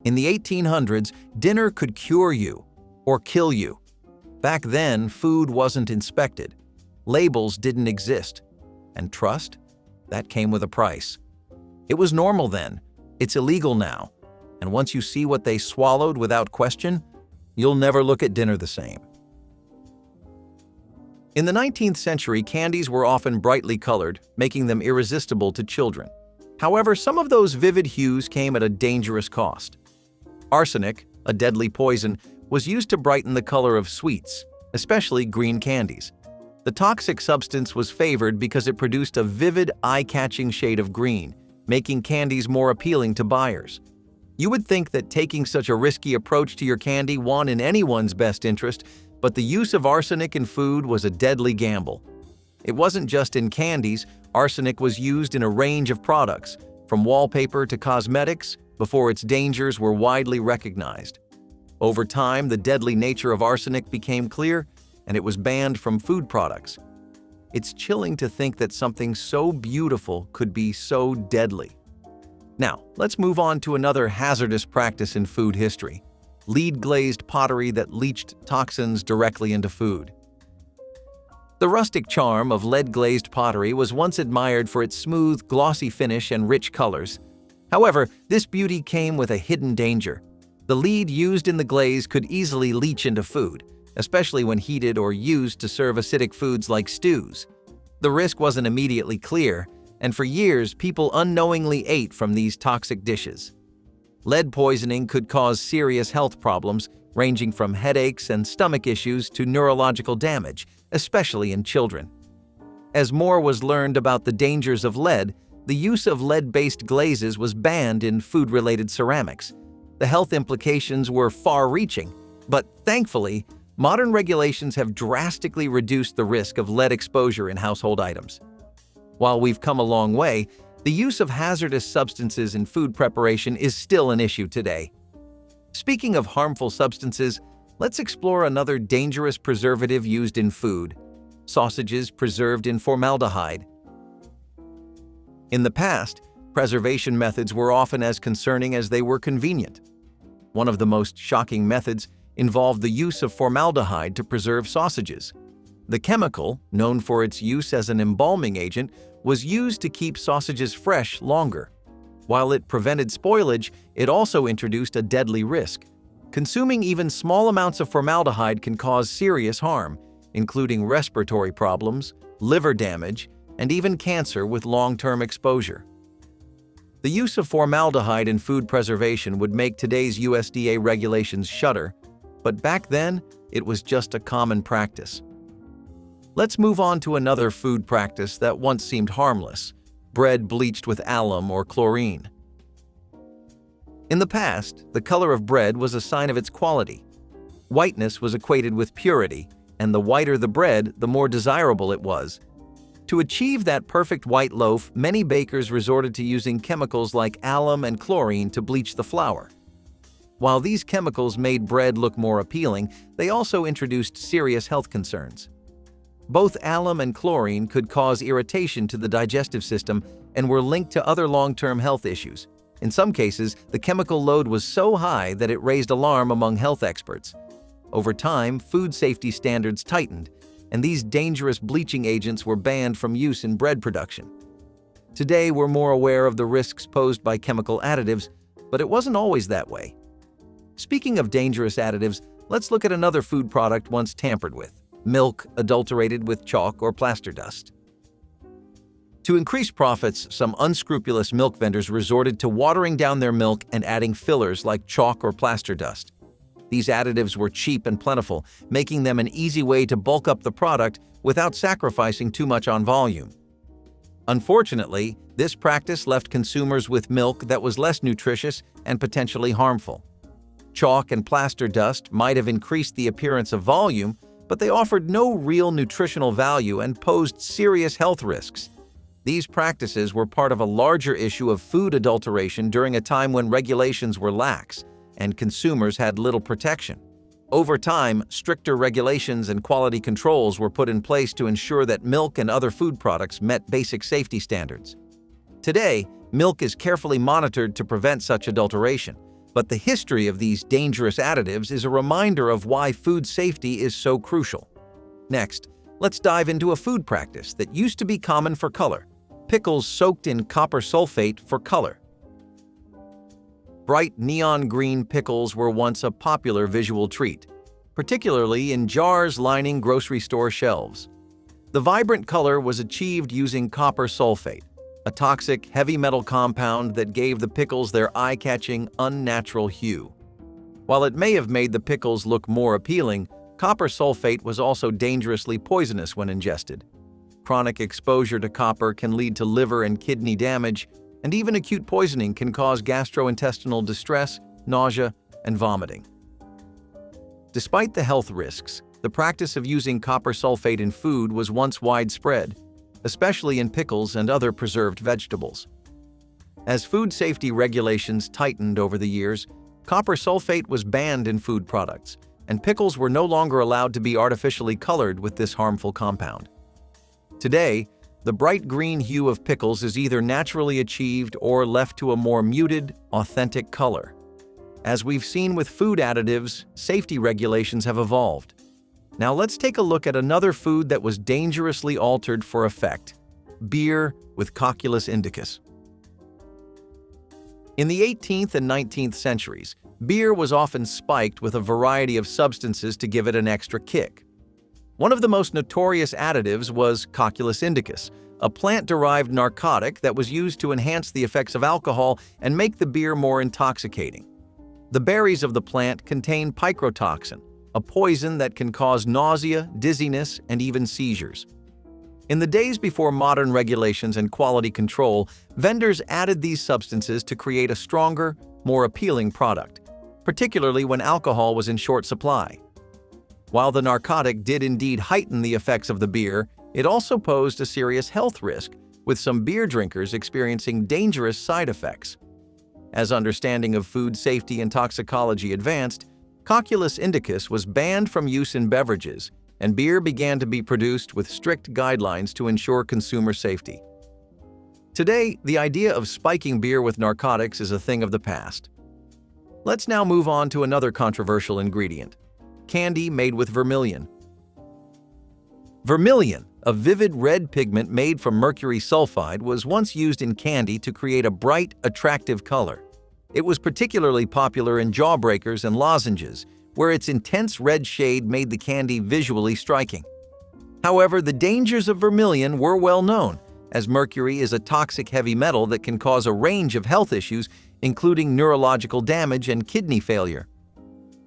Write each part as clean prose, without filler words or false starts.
In the 1800s, dinner could cure you or kill you. Back then, food wasn't inspected. Labels didn't exist. And trust? That came with a price. It was normal then. It's illegal now. And once you see what they swallowed without question, you'll never look at dinner the same. In the 19th century, candies were often brightly colored, making them irresistible to children. However, some of those vivid hues came at a dangerous cost. Arsenic, a deadly poison, was used to brighten the color of sweets, especially green candies. The toxic substance was favored because it produced a vivid, eye-catching shade of green, making candies more appealing to buyers. You would think that taking such a risky approach to your candy won in anyone's best interest, but the use of arsenic in food was a deadly gamble. It wasn't just in candies. Arsenic was used in a range of products, from wallpaper to cosmetics, before its dangers were widely recognized. Over time, the deadly nature of arsenic became clear, and it was banned from food products. It's chilling to think that something so beautiful could be so deadly. Now, let's move on to another hazardous practice in food history: lead-glazed pottery that leached toxins directly into food. The rustic charm of lead-glazed pottery was once admired for its smooth, glossy finish and rich colors. However, this beauty came with a hidden danger. The lead used in the glaze could easily leach into food, especially when heated or used to serve acidic foods like stews. The risk wasn't immediately clear, and for years people unknowingly ate from these toxic dishes. Lead poisoning could cause serious health problems, ranging from headaches and stomach issues to neurological damage, especially in children. As more was learned about the dangers of lead, the use of lead-based glazes was banned in food-related ceramics. The health implications were far-reaching, but thankfully, modern regulations have drastically reduced the risk of lead exposure in household items. While we've come a long way, the use of hazardous substances in food preparation is still an issue today. Speaking of harmful substances, let's explore another dangerous preservative used in food: sausages preserved in formaldehyde. In the past, preservation methods were often as concerning as they were convenient. One of the most shocking methods involved the use of formaldehyde to preserve sausages. The chemical, known for its use as an embalming agent, was used to keep sausages fresh longer. While it prevented spoilage, it also introduced a deadly risk. Consuming even small amounts of formaldehyde can cause serious harm, including respiratory problems, liver damage, and even cancer with long-term exposure. The use of formaldehyde in food preservation would make today's USDA regulations shudder, but back then, it was just a common practice. Let's move on to another food practice that once seemed harmless: bread bleached with alum or chlorine. In the past, the color of bread was a sign of its quality. Whiteness was equated with purity, and the whiter the bread, the more desirable it was. To achieve that perfect white loaf, many bakers resorted to using chemicals like alum and chlorine to bleach the flour. While these chemicals made bread look more appealing, they also introduced serious health concerns. Both alum and chlorine could cause irritation to the digestive system and were linked to other long-term health issues. In some cases, the chemical load was so high that it raised alarm among health experts. Over time, food safety standards tightened, and these dangerous bleaching agents were banned from use in bread production. Today, we're more aware of the risks posed by chemical additives, but it wasn't always that way. Speaking of dangerous additives, let's look at another food product once tampered with: milk adulterated with chalk or plaster dust. To increase profits, some unscrupulous milk vendors resorted to watering down their milk and adding fillers like chalk or plaster dust. These additives were cheap and plentiful, making them an easy way to bulk up the product without sacrificing too much on volume. Unfortunately, this practice left consumers with milk that was less nutritious and potentially harmful. Chalk and plaster dust might have increased the appearance of volume, but they offered no real nutritional value and posed serious health risks. These practices were part of a larger issue of food adulteration during a time when regulations were lax and consumers had little protection. Over time, stricter regulations and quality controls were put in place to ensure that milk and other food products met basic safety standards. Today, milk is carefully monitored to prevent such adulteration, But the history of these dangerous additives is a reminder of why food safety is so crucial. Next, let's dive into a food practice that used to be common for color: pickles soaked in copper sulfate for color. Bright neon green pickles were once a popular visual treat, particularly in jars lining grocery store shelves. The vibrant color was achieved using copper sulfate, a toxic heavy metal compound that gave the pickles their eye-catching, unnatural hue. While it may have made the pickles look more appealing, copper sulfate was also dangerously poisonous when ingested. Chronic exposure to copper can lead to liver and kidney damage, and even acute poisoning can cause gastrointestinal distress, nausea, and vomiting. Despite the health risks, the practice of using copper sulfate in food was once widespread, especially in pickles and other preserved vegetables. As food safety regulations tightened over the years, copper sulfate was banned in food products, and pickles were no longer allowed to be artificially colored with this harmful compound. Today, the bright green hue of pickles is either naturally achieved or left to a more muted, authentic color. As we've seen with food additives, safety regulations have evolved. Now let's take a look at another food that was dangerously altered for effect: beer with Cocculus indicus. In the 18th and 19th centuries, beer was often spiked with a variety of substances to give it an extra kick. One of the most notorious additives was Cocculus indicus, a plant-derived narcotic that was used to enhance the effects of alcohol and make the beer more intoxicating. The berries of the plant contain picrotoxin, a poison that can cause nausea, dizziness, and even seizures. In the days before modern regulations and quality control, vendors added these substances to create a stronger, more appealing product, particularly when alcohol was in short supply. While the narcotic did indeed heighten the effects of the beer, it also posed a serious health risk, with some beer drinkers experiencing dangerous side effects. As understanding of food safety and toxicology advanced, Cocculus indicus was banned from use in beverages, and beer began to be produced with strict guidelines to ensure consumer safety. Today, the idea of spiking beer with narcotics is a thing of the past. Let's now move on to another controversial ingredient: candy made with vermilion. Vermilion, a vivid red pigment made from mercury sulfide, was once used in candy to create a bright, attractive color. It was particularly popular in jawbreakers and lozenges, where its intense red shade made the candy visually striking. However, the dangers of vermilion were well known, as mercury is a toxic heavy metal that can cause a range of health issues, including neurological damage and kidney failure.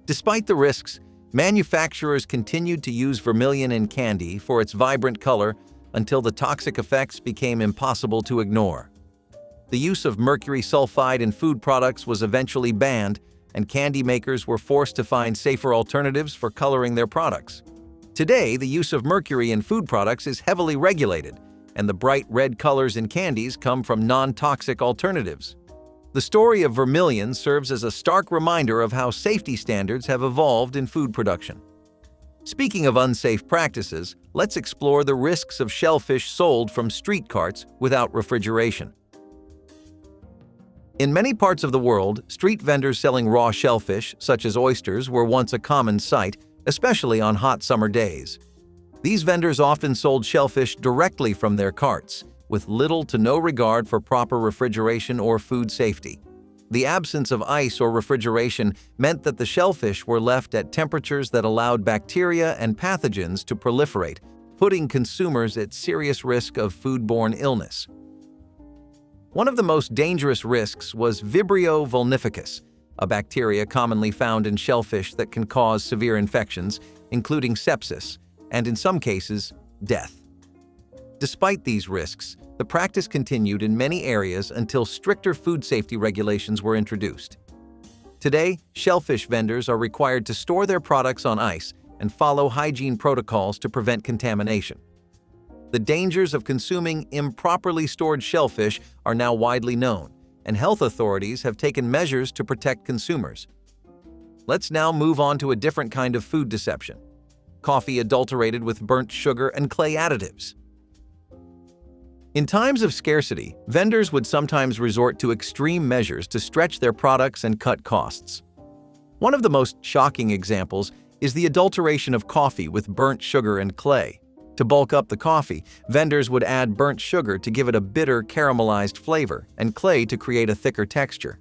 Despite the risks, manufacturers continued to use vermilion in candy for its vibrant color until the toxic effects became impossible to ignore. The use of mercury sulfide in food products was eventually banned, and candy makers were forced to find safer alternatives for coloring their products. Today, the use of mercury in food products is heavily regulated, and the bright red colors in candies come from non-toxic alternatives. The story of vermilion serves as a stark reminder of how safety standards have evolved in food production. Speaking of unsafe practices, let's explore the risks of shellfish sold from street carts without refrigeration. In many parts of the world, street vendors selling raw shellfish, such as oysters, were once a common sight, especially on hot summer days. These vendors often sold shellfish directly from their carts, with little to no regard for proper refrigeration or food safety. The absence of ice or refrigeration meant that the shellfish were left at temperatures that allowed bacteria and pathogens to proliferate, putting consumers at serious risk of foodborne illness. One of the most dangerous risks was Vibrio vulnificus, a bacteria commonly found in shellfish that can cause severe infections, including sepsis, and in some cases, death. Despite these risks, the practice continued in many areas until stricter food safety regulations were introduced. Today, shellfish vendors are required to store their products on ice and follow hygiene protocols to prevent contamination. The dangers of consuming improperly stored shellfish are now widely known, and health authorities have taken measures to protect consumers. Let's now move on to a different kind of food deception: coffee adulterated with burnt sugar and clay additives. In times of scarcity, vendors would sometimes resort to extreme measures to stretch their products and cut costs. One of the most shocking examples is the adulteration of coffee with burnt sugar and clay. To bulk up the coffee, vendors would add burnt sugar to give it a bitter, caramelized flavor and clay to create a thicker texture.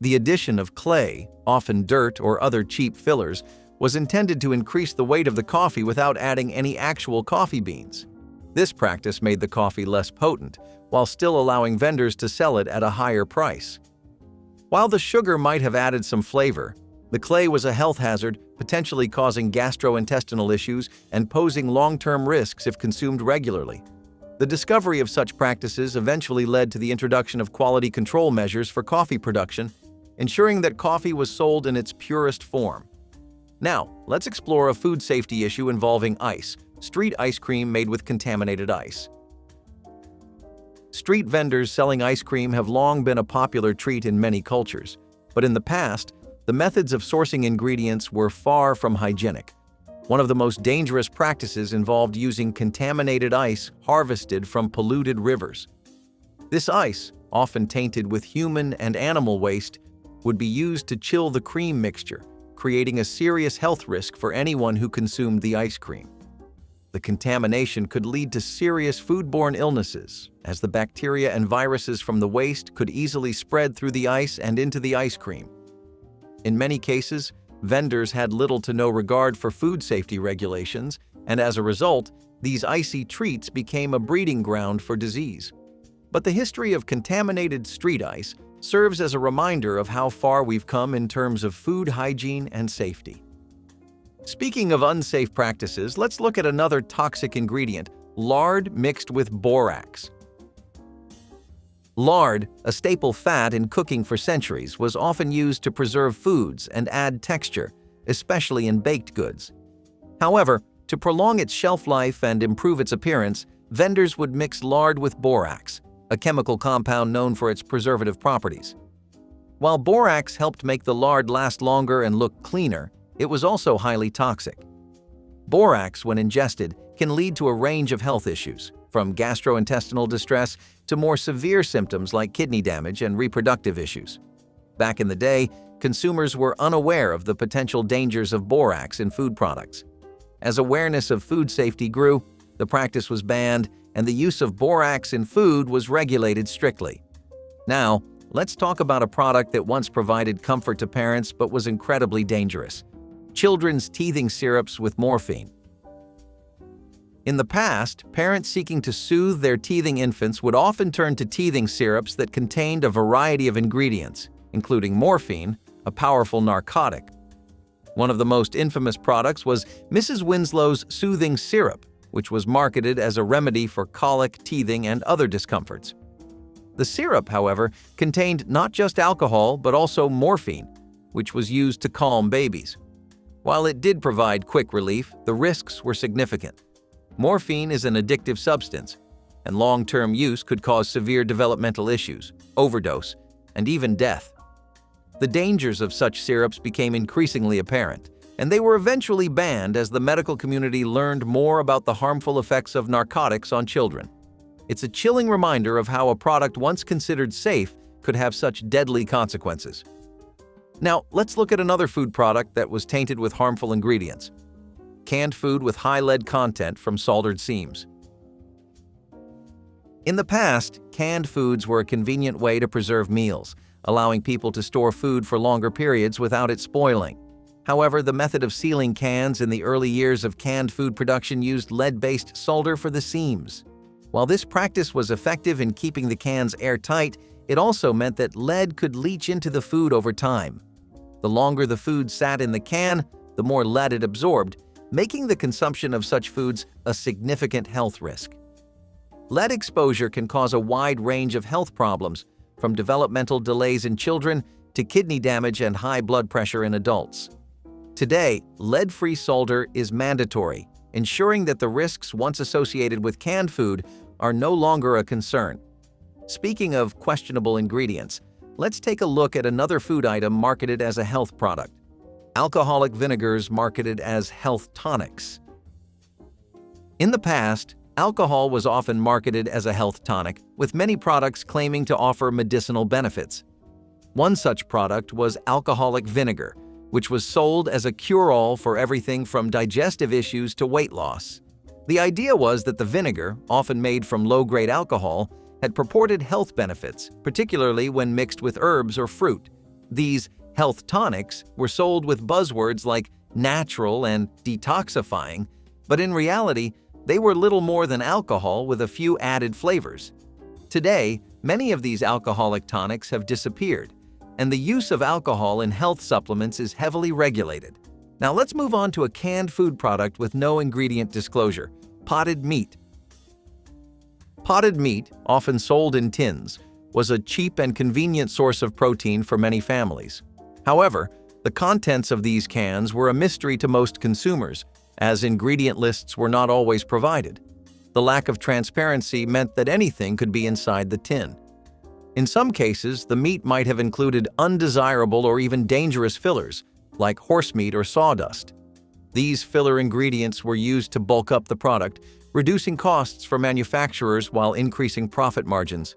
The addition of clay, often dirt or other cheap fillers, was intended to increase the weight of the coffee without adding any actual coffee beans. This practice made the coffee less potent, while still allowing vendors to sell it at a higher price. While the sugar might have added some flavor, the clay was a health hazard, potentially causing gastrointestinal issues and posing long-term risks if consumed regularly. The discovery of such practices eventually led to the introduction of quality control measures for coffee production, ensuring that coffee was sold in its purest form. Now, let's explore a food safety issue involving ice, street ice cream made with contaminated ice. Street vendors selling ice cream have long been a popular treat in many cultures, but in the past, the methods of sourcing ingredients were far from hygienic. One of the most dangerous practices involved using contaminated ice harvested from polluted rivers. This ice, often tainted with human and animal waste, would be used to chill the cream mixture, creating a serious health risk for anyone who consumed the ice cream. The contamination could lead to serious foodborne illnesses, as the bacteria and viruses from the waste could easily spread through the ice and into the ice cream. In many cases, vendors had little to no regard for food safety regulations, and as a result, these icy treats became a breeding ground for disease. But the history of contaminated street ice serves as a reminder of how far we've come in terms of food hygiene and safety. Speaking of unsafe practices, let's look at another toxic ingredient: lard mixed with borax. Lard, a staple fat in cooking for centuries, was often used to preserve foods and add texture, especially in baked goods. However, to prolong its shelf life and improve its appearance, vendors would mix lard with borax, a chemical compound known for its preservative properties. While borax helped make the lard last longer and look cleaner, it was also highly toxic. Borax, when ingested, can lead to a range of health issues, from gastrointestinal distress to more severe symptoms like kidney damage and reproductive issues. Back in the day, consumers were unaware of the potential dangers of borax in food products. As awareness of food safety grew, the practice was banned, and the use of borax in food was regulated strictly. Now, let's talk about a product that once provided comfort to parents but was incredibly dangerous: children's teething syrups with morphine. In the past, parents seeking to soothe their teething infants would often turn to teething syrups that contained a variety of ingredients, including morphine, a powerful narcotic. One of the most infamous products was Mrs. Winslow's Soothing Syrup, which was marketed as a remedy for colic, teething, and other discomforts. The syrup, however, contained not just alcohol but also morphine, which was used to calm babies. While it did provide quick relief, the risks were significant. Morphine is an addictive substance, and long-term use could cause severe developmental issues, overdose, and even death. The dangers of such syrups became increasingly apparent, and they were eventually banned as the medical community learned more about the harmful effects of narcotics on children. It's a chilling reminder of how a product once considered safe could have such deadly consequences. Now, let's look at another food product that was tainted with harmful ingredients: canned food with high lead content from Saltered Seams. In the past, canned foods were a convenient way to preserve meals, allowing people to store food for longer periods without it spoiling. However, the method of sealing cans in the early years of canned food production used lead-based solder for the seams. While this practice was effective in keeping the cans airtight, it also meant that lead could leach into the food over time. The longer the food sat in the can, the more lead it absorbed, making the consumption of such foods a significant health risk. Lead exposure can cause a wide range of health problems, from developmental delays in children to kidney damage and high blood pressure in adults. Today, lead-free solder is mandatory, ensuring that the risks once associated with canned food are no longer a concern. Speaking of questionable ingredients, let's take a look at another food item marketed as a health product: alcoholic vinegars marketed as health tonics. In the past, Alcohol was often marketed as a health tonic, with many products claiming to offer medicinal benefits. One such product was alcoholic vinegar, which was sold as a cure-all for everything from digestive issues to weight loss. The idea was that the vinegar, often made from low-grade alcohol, had purported health benefits, particularly when mixed with herbs or fruit. These health tonics were sold with buzzwords like natural and detoxifying, but in reality, they were little more than alcohol with a few added flavors. Today, many of these alcoholic tonics have disappeared, and the use of alcohol in health supplements is heavily regulated. Now let's move on to a canned food product with no ingredient disclosure: potted meat. Potted meat, often sold in tins, was a cheap and convenient source of protein for many families. However, the contents of these cans were a mystery to most consumers, as ingredient lists were not always provided. The lack of transparency meant that anything could be inside the tin. In some cases, the meat might have included undesirable or even dangerous fillers, like horse meat or sawdust. These filler ingredients were used to bulk up the product, reducing costs for manufacturers while increasing profit margins.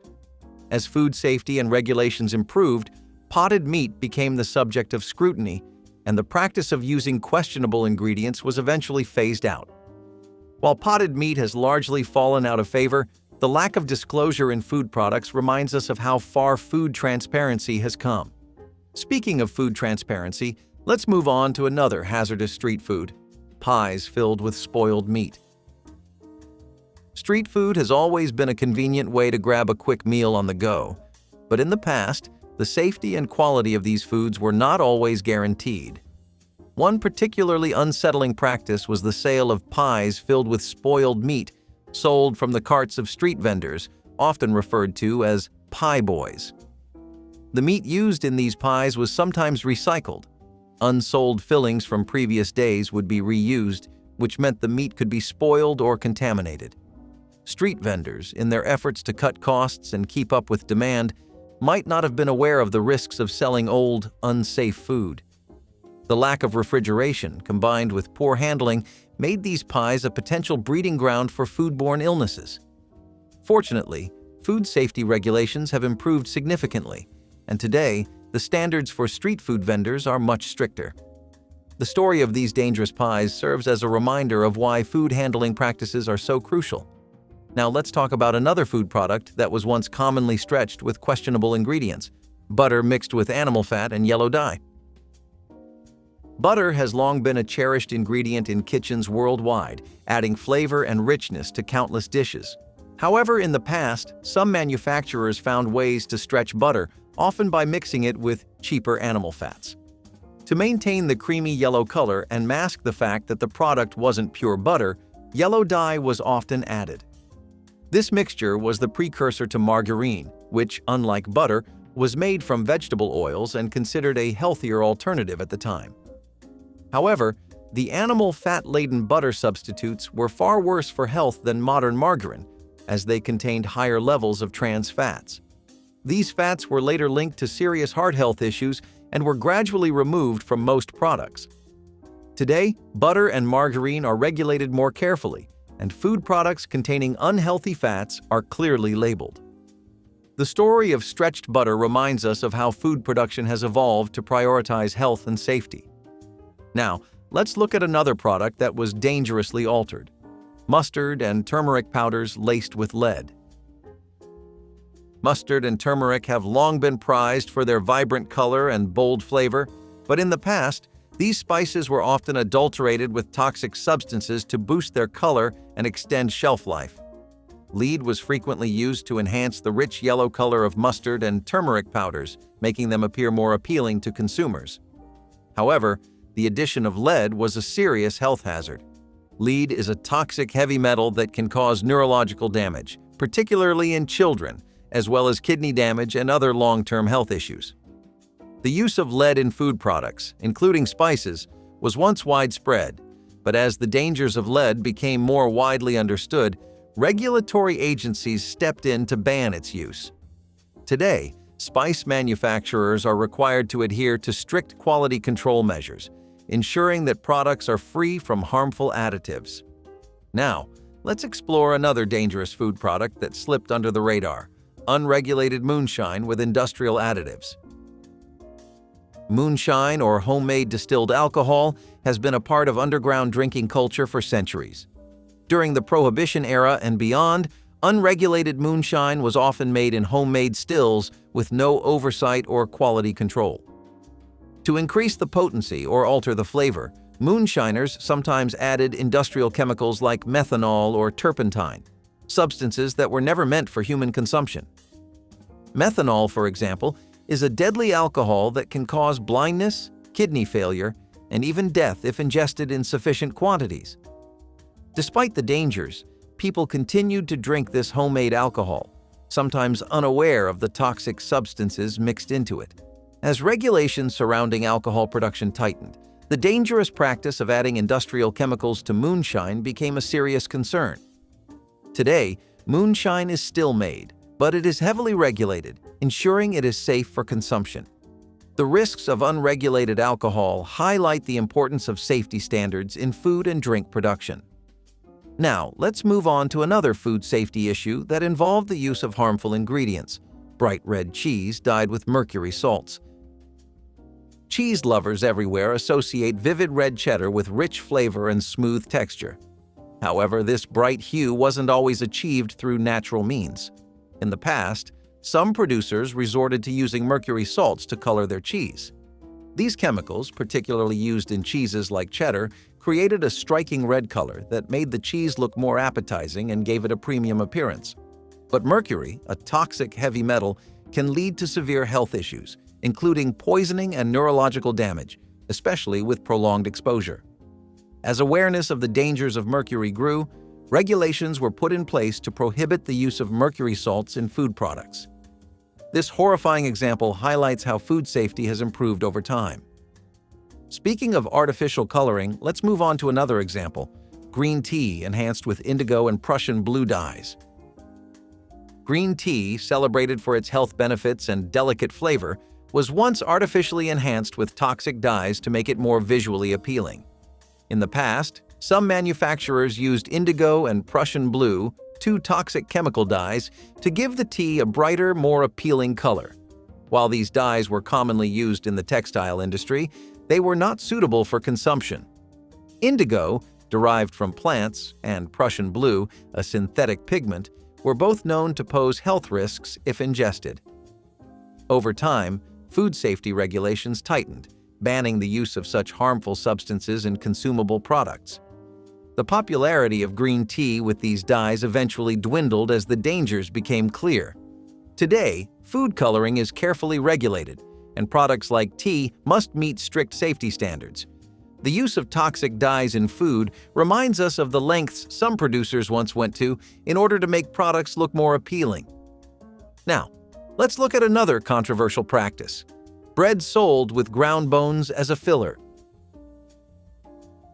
As food safety and regulations improved, potted meat became the subject of scrutiny, and the practice of using questionable ingredients was eventually phased out. While potted meat has largely fallen out of favor, the lack of disclosure in food products reminds us of how far food transparency has come. Speaking of food transparency, let's move on to another hazardous street food: pies filled with spoiled meat. Street food has always been a convenient way to grab a quick meal on the go, but in the past, the safety and quality of these foods were not always guaranteed. One particularly unsettling practice was the sale of pies filled with spoiled meat, sold from the carts of street vendors, often referred to as pie boys. The meat used in these pies was sometimes recycled. Unsold fillings from previous days would be reused, which meant the meat could be spoiled or contaminated. Street vendors, in their efforts to cut costs and keep up with demand, might not have been aware of the risks of selling old, unsafe food. The lack of refrigeration, combined with poor handling, made these pies a potential breeding ground for foodborne illnesses. Fortunately, food safety regulations have improved significantly, and today, the standards for street food vendors are much stricter. The story of these dangerous pies serves as a reminder of why food handling practices are so crucial. Now let's talk about another food product that was once commonly stretched with questionable ingredients: butter mixed with animal fat and yellow dye. Butter has long been a cherished ingredient in kitchens worldwide, adding flavor and richness to countless dishes. However, in the past, some manufacturers found ways to stretch butter, often by mixing it with cheaper animal fats. To maintain the creamy yellow color and mask the fact that the product wasn't pure butter, yellow dye was often added. This mixture was the precursor to margarine, which, unlike butter, was made from vegetable oils and considered a healthier alternative at the time. However, the animal fat-laden butter substitutes were far worse for health than modern margarine, as they contained higher levels of trans fats. These fats were later linked to serious heart health issues and were gradually removed from most products. Today, butter and margarine are regulated more carefully, and food products containing unhealthy fats are clearly labeled. The story of stretched butter reminds us of how food production has evolved to prioritize health and safety. Now, let's look at another product that was dangerously altered: mustard and turmeric powders laced with lead. Mustard and turmeric have long been prized for their vibrant color and bold flavor, but in the past, these spices were often adulterated with toxic substances to boost their color and extend shelf life. Lead was frequently used to enhance the rich yellow color of mustard and turmeric powders, making them appear more appealing to consumers. However, the addition of lead was a serious health hazard. Lead is a toxic heavy metal that can cause neurological damage, particularly in children, as well as kidney damage and other long-term health issues. The use of lead in food products, including spices, was once widespread, but as the dangers of lead became more widely understood, regulatory agencies stepped in to ban its use. Today, spice manufacturers are required to adhere to strict quality control measures, ensuring that products are free from harmful additives. Now, let's explore another dangerous food product that slipped under the radar: unregulated moonshine with industrial additives. Moonshine, or homemade distilled alcohol, has been a part of underground drinking culture for centuries. During the Prohibition era and beyond, unregulated moonshine was often made in homemade stills with no oversight or quality control. To increase the potency or alter the flavor, moonshiners sometimes added industrial chemicals like methanol or turpentine, substances that were never meant for human consumption. Methanol, for example, is a deadly alcohol that can cause blindness, kidney failure, and even death if ingested in sufficient quantities. Despite the dangers, people continued to drink this homemade alcohol, sometimes unaware of the toxic substances mixed into it. As regulations surrounding alcohol production tightened, the dangerous practice of adding industrial chemicals to moonshine became a serious concern. Today, moonshine is still made, but it is heavily regulated, ensuring it is safe for consumption. The risks of unregulated alcohol highlight the importance of safety standards in food and drink production. Now, let's move on to another food safety issue that involved the use of harmful ingredients: bright red cheese dyed with mercury salts. Cheese lovers everywhere associate vivid red cheddar with rich flavor and smooth texture. However, this bright hue wasn't always achieved through natural means. In the past, some producers resorted to using mercury salts to color their cheese. These chemicals, particularly used in cheeses like cheddar, created a striking red color that made the cheese look more appetizing and gave it a premium appearance. But mercury, a toxic heavy metal, can lead to severe health issues, including poisoning and neurological damage, especially with prolonged exposure. As awareness of the dangers of mercury grew, regulations were put in place to prohibit the use of mercury salts in food products. This horrifying example highlights how food safety has improved over time. Speaking of artificial coloring, let's move on to another example: green tea enhanced with indigo and Prussian blue dyes. Green tea, celebrated for its health benefits and delicate flavor, was once artificially enhanced with toxic dyes to make it more visually appealing. In the past, some manufacturers used indigo and Prussian blue, two toxic chemical dyes, to give the tea a brighter, more appealing color. While these dyes were commonly used in the textile industry, they were not suitable for consumption. Indigo, derived from plants, and Prussian blue, a synthetic pigment, were both known to pose health risks if ingested. Over time, food safety regulations tightened, banning the use of such harmful substances in consumable products. The popularity of green tea with these dyes eventually dwindled as the dangers became clear. Today, food coloring is carefully regulated, and products like tea must meet strict safety standards. The use of toxic dyes in food reminds us of the lengths some producers once went to in order to make products look more appealing. Now, let's look at another controversial practice: bread sold with ground bones as a filler.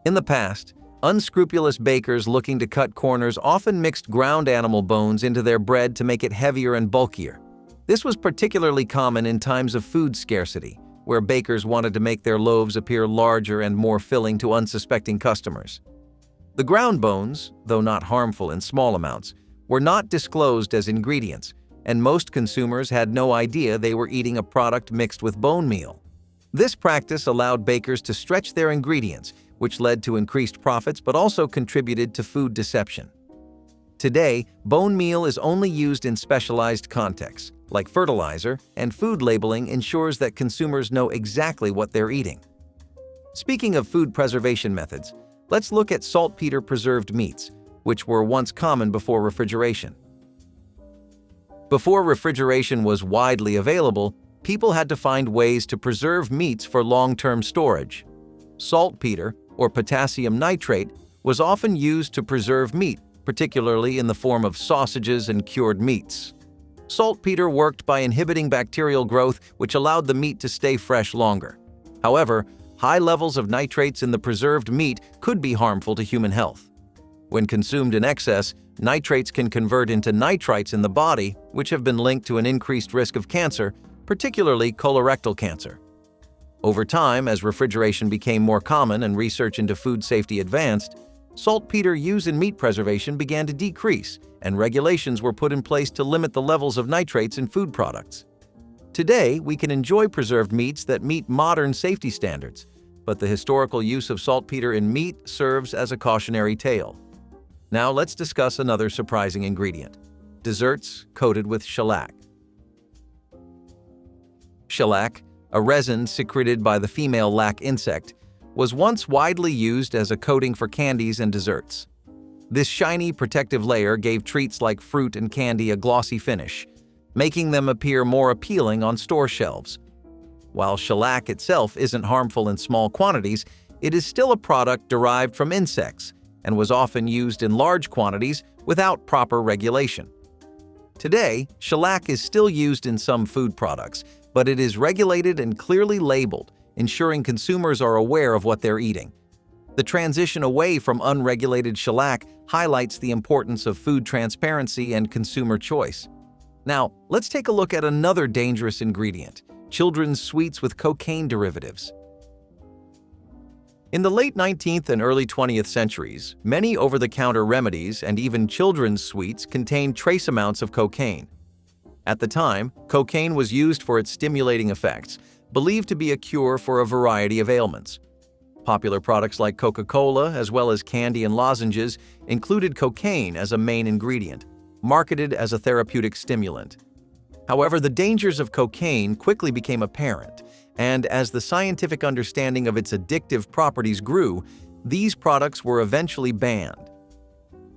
In the past, unscrupulous bakers looking to cut corners often mixed ground animal bones into their bread to make it heavier and bulkier. This was particularly common in times of food scarcity, where bakers wanted to make their loaves appear larger and more filling to unsuspecting customers. The ground bones, though not harmful in small amounts, were not disclosed as ingredients, and most consumers had no idea they were eating a product mixed with bone meal. This practice allowed bakers to stretch their ingredients, which led to increased profits but also contributed to food deception. Today, bone meal is only used in specialized contexts, like fertilizer, and food labeling ensures that consumers know exactly what they're eating. Speaking of food preservation methods, let's look at saltpeter preserved meats, which were once common before refrigeration. Before refrigeration was widely available, people had to find ways to preserve meats for long-term storage. Saltpeter, or potassium nitrate, was often used to preserve meat, particularly in the form of sausages and cured meats. Saltpeter worked by inhibiting bacterial growth, which allowed the meat to stay fresh longer. However, high levels of nitrates in the preserved meat could be harmful to human health. When consumed in excess, nitrates can convert into nitrites in the body, which have been linked to an increased risk of cancer, particularly colorectal cancer. Over time, as refrigeration became more common and research into food safety advanced, saltpeter use in meat preservation began to decrease, and regulations were put in place to limit the levels of nitrates in food products. Today, we can enjoy preserved meats that meet modern safety standards, but the historical use of saltpeter in meat serves as a cautionary tale. Now let's discuss another surprising ingredient: desserts coated with shellac. Shellac, a resin secreted by the female lac insect, was once widely used as a coating for candies and desserts. This shiny, protective layer gave treats like fruit and candy a glossy finish, making them appear more appealing on store shelves. While shellac itself isn't harmful in small quantities, it is still a product derived from insects and was often used in large quantities without proper regulation. Today, shellac is still used in some food products, but it is regulated and clearly labeled, ensuring consumers are aware of what they're eating. The transition away from unregulated shellac highlights the importance of food transparency and consumer choice. Now, let's take a look at another dangerous ingredient: children's sweets with cocaine derivatives. In the late 19th and early 20th centuries, many over-the-counter remedies and even children's sweets contained trace amounts of cocaine. At the time, cocaine was used for its stimulating effects, believed to be a cure for a variety of ailments. Popular products like Coca-Cola, as well as candy and lozenges, included cocaine as a main ingredient, marketed as a therapeutic stimulant. However, the dangers of cocaine quickly became apparent, and as the scientific understanding of its addictive properties grew, these products were eventually banned.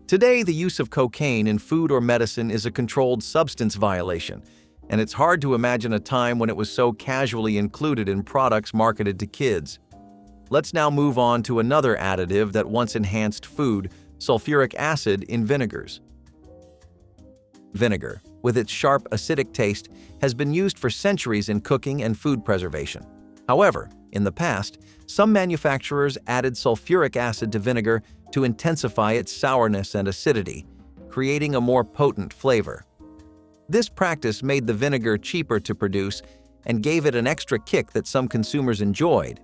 Today, the use of cocaine in food or medicine is a controlled substance violation, and it's hard to imagine a time when it was so casually included in products marketed to kids. Let's now move on to another additive that once enhanced food: sulfuric acid in vinegars. Vinegar, with its sharp, acidic taste, has been used for centuries in cooking and food preservation. However, in the past, some manufacturers added sulfuric acid to vinegar to intensify its sourness and acidity, creating a more potent flavor. This practice made the vinegar cheaper to produce and gave it an extra kick that some consumers enjoyed.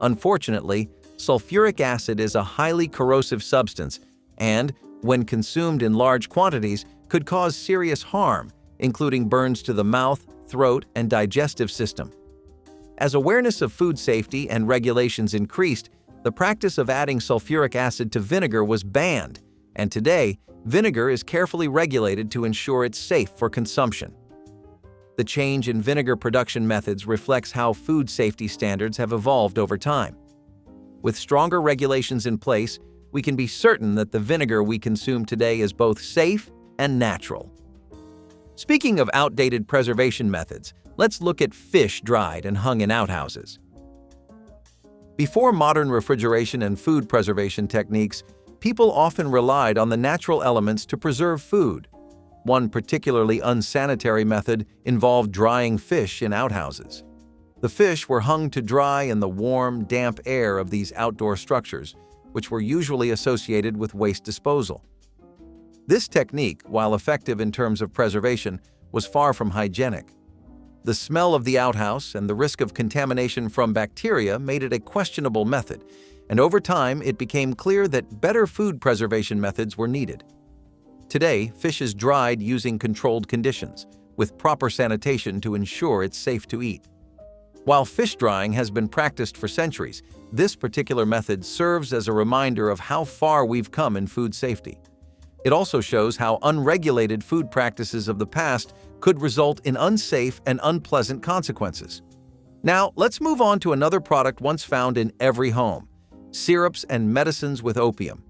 Unfortunately, sulfuric acid is a highly corrosive substance and, when consumed in large quantities, could cause serious harm, including burns to the mouth, throat, and digestive system. As awareness of food safety and regulations increased, the practice of adding sulfuric acid to vinegar was banned, and today, vinegar is carefully regulated to ensure it's safe for consumption. The change in vinegar production methods reflects how food safety standards have evolved over time. With stronger regulations in place, we can be certain that the vinegar we consume today is both safe and natural. Speaking of outdated preservation methods, let's look at fish dried and hung in outhouses. Before modern refrigeration and food preservation techniques, people often relied on the natural elements to preserve food. One particularly unsanitary method involved drying fish in outhouses. The fish were hung to dry in the warm, damp air of these outdoor structures, which were usually associated with waste disposal. This technique, while effective in terms of preservation, was far from hygienic. The smell of the outhouse and the risk of contamination from bacteria made it a questionable method, and over time it became clear that better food preservation methods were needed. Today, fish is dried using controlled conditions, with proper sanitation to ensure it's safe to eat. While fish drying has been practiced for centuries, this particular method serves as a reminder of how far we've come in food safety. It also shows how unregulated food practices of the past could result in unsafe and unpleasant consequences. Now, let's move on to another product once found in every home: syrups and medicines with opium.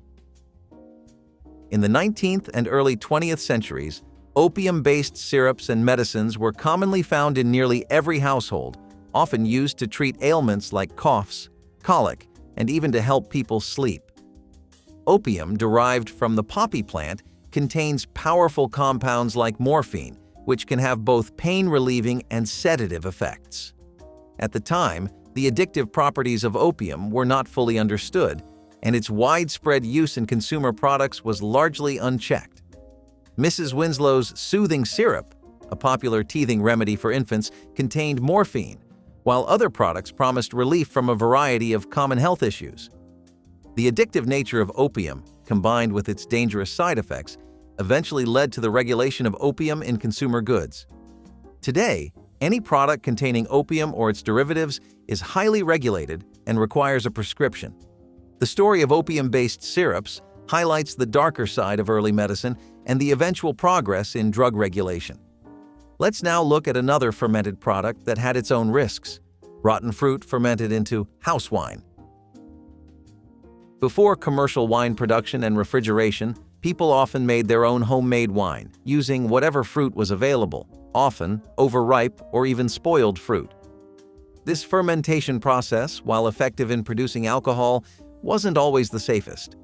In the 19th and early 20th centuries, opium-based syrups and medicines were commonly found in nearly every household, often used to treat ailments like coughs, colic, and even to help people sleep. Opium, derived from the poppy plant, contains powerful compounds like morphine, which can have both pain-relieving and sedative effects. At the time, the addictive properties of opium were not fully understood, and its widespread use in consumer products was largely unchecked. Mrs. Winslow's soothing syrup, a popular teething remedy for infants, contained morphine, while other products promised relief from a variety of common health issues. The addictive nature of opium, combined with its dangerous side effects, eventually led to the regulation of opium in consumer goods. Today, any product containing opium or its derivatives is highly regulated and requires a prescription. The story of opium-based syrups highlights the darker side of early medicine and the eventual progress in drug regulation. Let's now look at another fermented product that had its own risks: rotten fruit fermented into house wine. Before commercial wine production and refrigeration, people often made their own homemade wine, using whatever fruit was available, often overripe or even spoiled fruit. This fermentation process, while effective in producing alcohol, wasn't always the safest.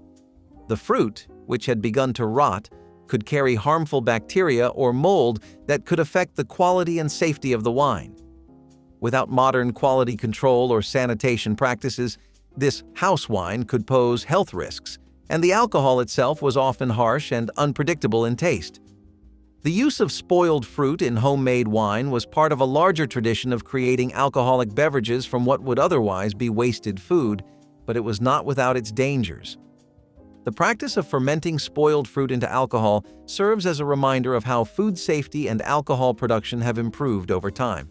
The fruit, which had begun to rot, could carry harmful bacteria or mold that could affect the quality and safety of the wine. Without modern quality control or sanitation practices, this house wine could pose health risks, and the alcohol itself was often harsh and unpredictable in taste. The use of spoiled fruit in homemade wine was part of a larger tradition of creating alcoholic beverages from what would otherwise be wasted food, but it was not without its dangers. The practice of fermenting spoiled fruit into alcohol serves as a reminder of how food safety and alcohol production have improved over time.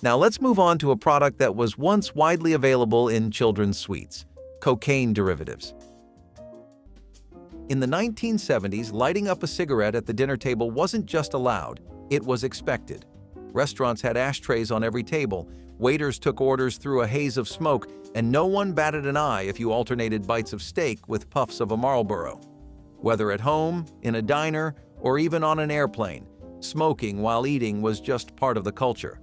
Now let's move on to a product that was once widely available in children's sweets: cocaine derivatives. In the 1970s, lighting up a cigarette at the dinner table wasn't just allowed, it was expected. Restaurants had ashtrays on every table, waiters took orders through a haze of smoke, and no one batted an eye if you alternated bites of steak with puffs of a Marlboro. Whether at home, in a diner, or even on an airplane, smoking while eating was just part of the culture.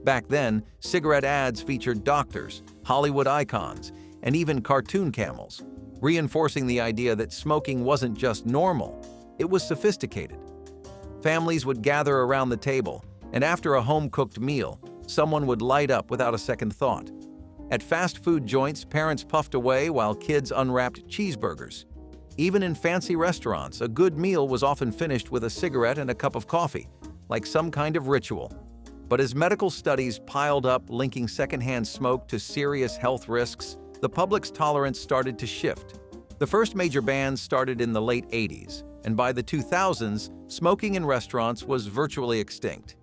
Back then, cigarette ads featured doctors, Hollywood icons, and even cartoon camels, reinforcing the idea that smoking wasn't just normal, it was sophisticated. Families would gather around the table, and after a home-cooked meal, someone would light up without a second thought. At fast food joints, parents puffed away while kids unwrapped cheeseburgers. Even in fancy restaurants, a good meal was often finished with a cigarette and a cup of coffee, like some kind of ritual. But as medical studies piled up linking secondhand smoke to serious health risks, the public's tolerance started to shift. The first major bans started in the late 80s, and by the 2000s, smoking in restaurants was virtually extinct.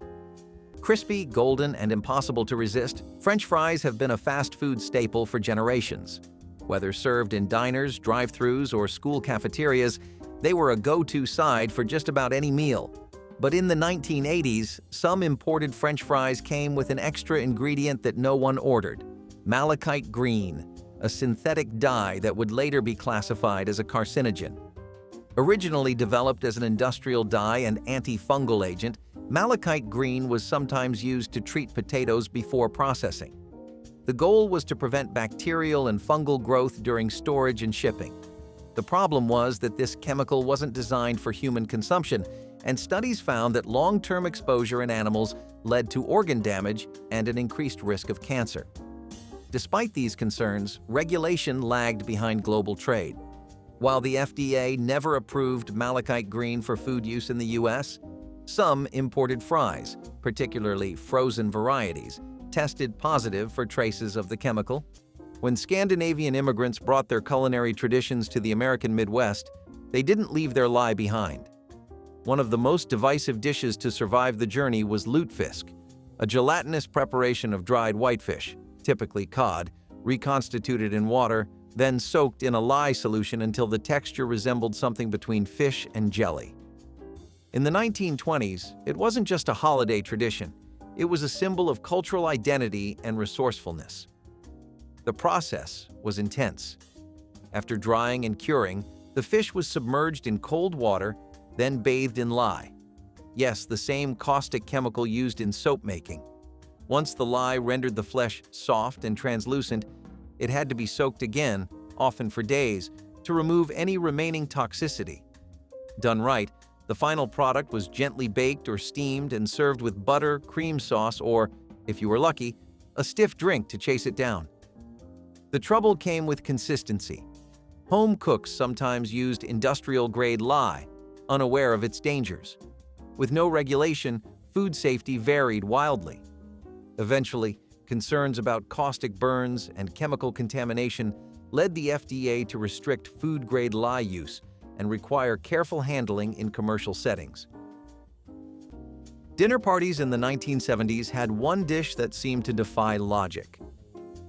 Crispy, golden, and impossible to resist, French fries have been a fast food staple for generations. Whether served in diners, drive-thrus, or school cafeterias, they were a go-to side for just about any meal. But in the 1980s, some imported French fries came with an extra ingredient that no one ordered: malachite green, a synthetic dye that would later be classified as a carcinogen. Originally developed as an industrial dye and antifungal agent, malachite green was sometimes used to treat potatoes before processing. The goal was to prevent bacterial and fungal growth during storage and shipping. The problem was that this chemical wasn't designed for human consumption, and studies found that long-term exposure in animals led to organ damage and an increased risk of cancer. Despite these concerns, regulation lagged behind global trade. While the FDA never approved malachite green for food use in the US, some imported fries, particularly frozen varieties, tested positive for traces of the chemical. When Scandinavian immigrants brought their culinary traditions to the American Midwest, they didn't leave their lye behind. One of the most divisive dishes to survive the journey was lutefisk, a gelatinous preparation of dried whitefish, typically cod, reconstituted in water, then soaked in a lye solution until the texture resembled something between fish and jelly. In the 1920s, it wasn't just a holiday tradition, it was a symbol of cultural identity and resourcefulness. The process was intense. After drying and curing, the fish was submerged in cold water, then bathed in lye. Yes, the same caustic chemical used in soap making. Once the lye rendered the flesh soft and translucent, it had to be soaked again, often for days, to remove any remaining toxicity. Done right, the final product was gently baked or steamed and served with butter, cream sauce, or, if you were lucky, a stiff drink to chase it down. The trouble came with consistency. Home cooks sometimes used industrial-grade lye, unaware of its dangers. With no regulation, food safety varied wildly. Eventually, concerns about caustic burns and chemical contamination led the FDA to restrict food-grade lye use and require careful handling in commercial settings. Dinner parties in the 1970s had one dish that seemed to defy logic: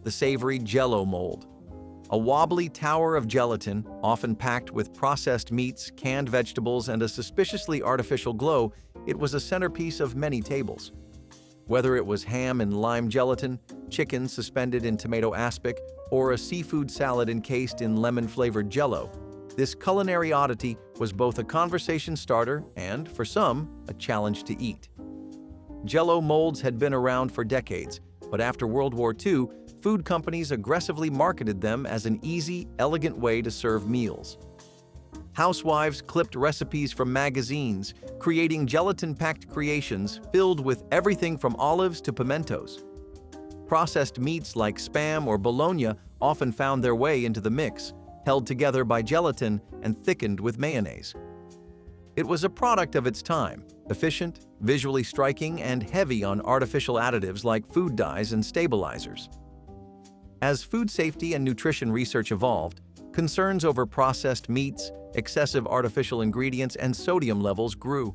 the savory Jell-O mold. A wobbly tower of gelatin, often packed with processed meats, canned vegetables, and a suspiciously artificial glow, it was a centerpiece of many tables. Whether it was ham in lime gelatin, chicken suspended in tomato aspic, or a seafood salad encased in lemon-flavored Jell-O, this culinary oddity was both a conversation starter and, for some, a challenge to eat. Jell-O molds had been around for decades, but after World War II, food companies aggressively marketed them as an easy, elegant way to serve meals. Housewives clipped recipes from magazines, creating gelatin-packed creations filled with everything from olives to pimentos. Processed meats like Spam or bologna often found their way into the mix, held together by gelatin and thickened with mayonnaise. It was a product of its time, efficient, visually striking, and heavy on artificial additives like food dyes and stabilizers. As food safety and nutrition research evolved, concerns over processed meats, excessive artificial ingredients, and sodium levels grew.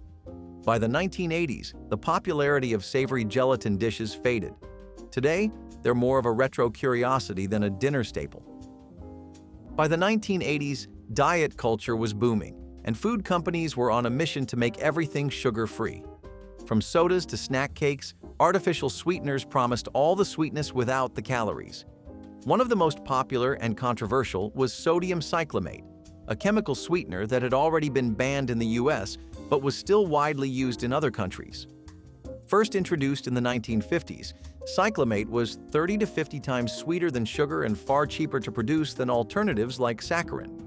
By the 1980s, the popularity of savory gelatin dishes faded. Today, they're more of a retro curiosity than a dinner staple. By the 1980s, diet culture was booming, and food companies were on a mission to make everything sugar-free. From sodas to snack cakes, artificial sweeteners promised all the sweetness without the calories. One of the most popular and controversial was sodium cyclamate, a chemical sweetener that had already been banned in the US but was still widely used in other countries. First introduced in the 1950s, cyclamate was 30 to 50 times sweeter than sugar and far cheaper to produce than alternatives like saccharin.